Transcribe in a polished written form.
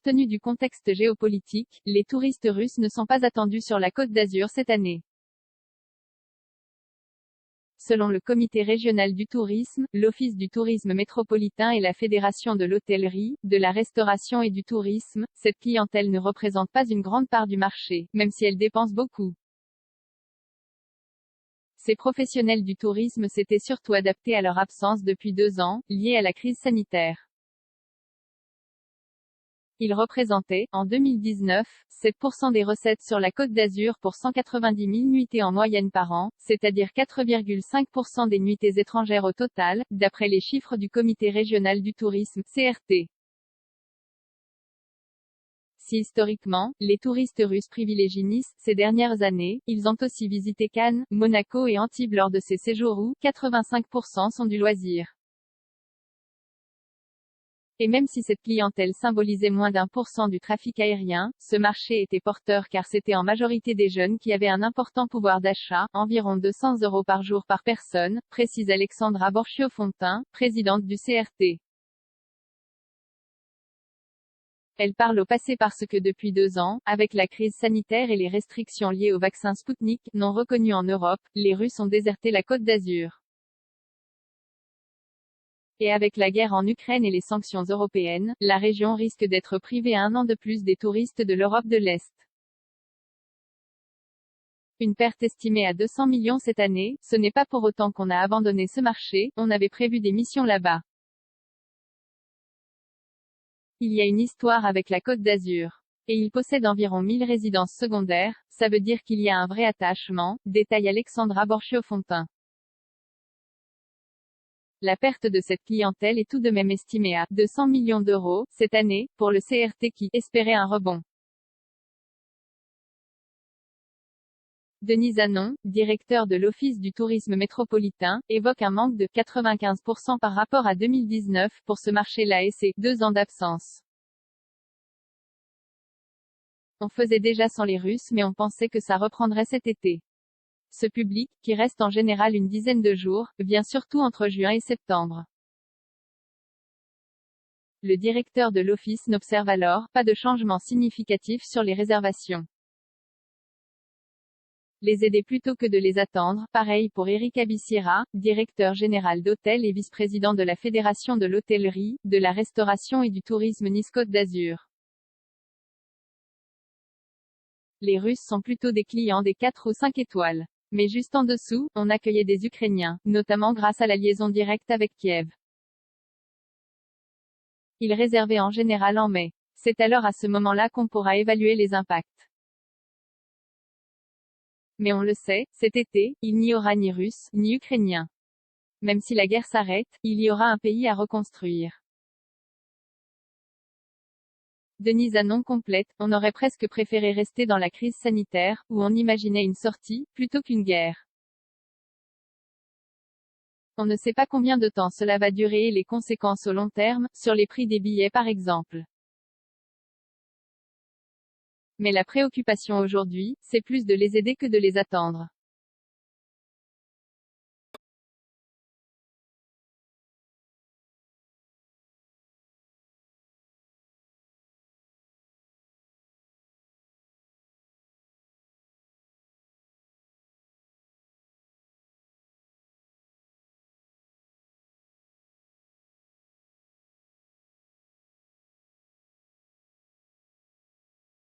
tenu du contexte géopolitique, les touristes russes ne sont pas attendus sur la Côte d'Azur cette année. Selon le Comité régional du tourisme, l'Office du tourisme métropolitain et la Fédération de l'hôtellerie, de la restauration et du tourisme, cette clientèle ne représente pas une grande part du marché, même si elle dépense beaucoup. Ces professionnels du tourisme s'étaient surtout adaptés à leur absence depuis 2 ans, liée à la crise sanitaire. Ils représentaient, en 2019, 7% des recettes sur la Côte d'Azur pour 190 000 nuitées en moyenne par an, c'est-à-dire 4,5% des nuitées étrangères au total, d'après les chiffres du Comité régional du tourisme, CRT. Si historiquement, les touristes russes privilégient Nice, ces dernières années, ils ont aussi visité Cannes, Monaco et Antibes lors de ces séjours où 85% sont du loisir. Et même si cette clientèle symbolisait moins d'1% du trafic aérien, ce marché était porteur car c'était en majorité des jeunes qui avaient un important pouvoir d'achat, environ 200 € par jour par personne, précise Alexandra Borchio-Fontin, présidente du CRT. Elle parle au passé parce que depuis 2 ans, avec la crise sanitaire et les restrictions liées au vaccin Spoutnik, non reconnu en Europe, les Russes ont déserté la Côte d'Azur. Et avec la guerre en Ukraine et les sanctions européennes, la région risque d'être privée 1 an de plus des touristes de l'Europe de l'Est. Une perte estimée à 200 millions cette année, ce n'est pas pour autant qu'on a abandonné ce marché, on avait prévu des missions là-bas. Il y a une histoire avec la Côte d'Azur. Et il possède environ 1000 résidences secondaires, ça veut dire qu'il y a un vrai attachement, détaille Alexandra Borchio-Fontin. La perte de cette clientèle est tout de même estimée à 200 millions d'euros cette année, pour le CRT qui espérait un rebond. Denise Anon, directeur de l'Office du tourisme métropolitain, évoque un manque de 95% par rapport à 2019 pour ce marché-là et ses 2 ans d'absence. On faisait déjà sans les Russes mais on pensait que ça reprendrait cet été. Ce public, qui reste en général une dizaine de jours, vient surtout entre juin et septembre. Le directeur de l'office n'observe alors pas de changement significatif sur les réservations. Les aider plutôt que de les attendre, pareil pour Éric Abiciera, directeur général d'hôtel et vice-président de la Fédération de l'hôtellerie, de la restauration et du tourisme Nice-Côte d'Azur. Les Russes sont plutôt des clients des 4 ou 5 étoiles. Mais juste en dessous, on accueillait des Ukrainiens, notamment grâce à la liaison directe avec Kiev. Ils réservaient en général en mai. C'est alors à ce moment-là qu'on pourra évaluer les impacts. Mais on le sait, cet été, il n'y aura ni Russes, ni Ukrainiens. Même si la guerre s'arrête, il y aura un pays à reconstruire. Denise Anon complète, on aurait presque préféré rester dans la crise sanitaire, où on imaginait une sortie, plutôt qu'une guerre. On ne sait pas combien de temps cela va durer et les conséquences au long terme, sur les prix des billets par exemple. Mais la préoccupation aujourd'hui, c'est plus de les aider que de les attendre.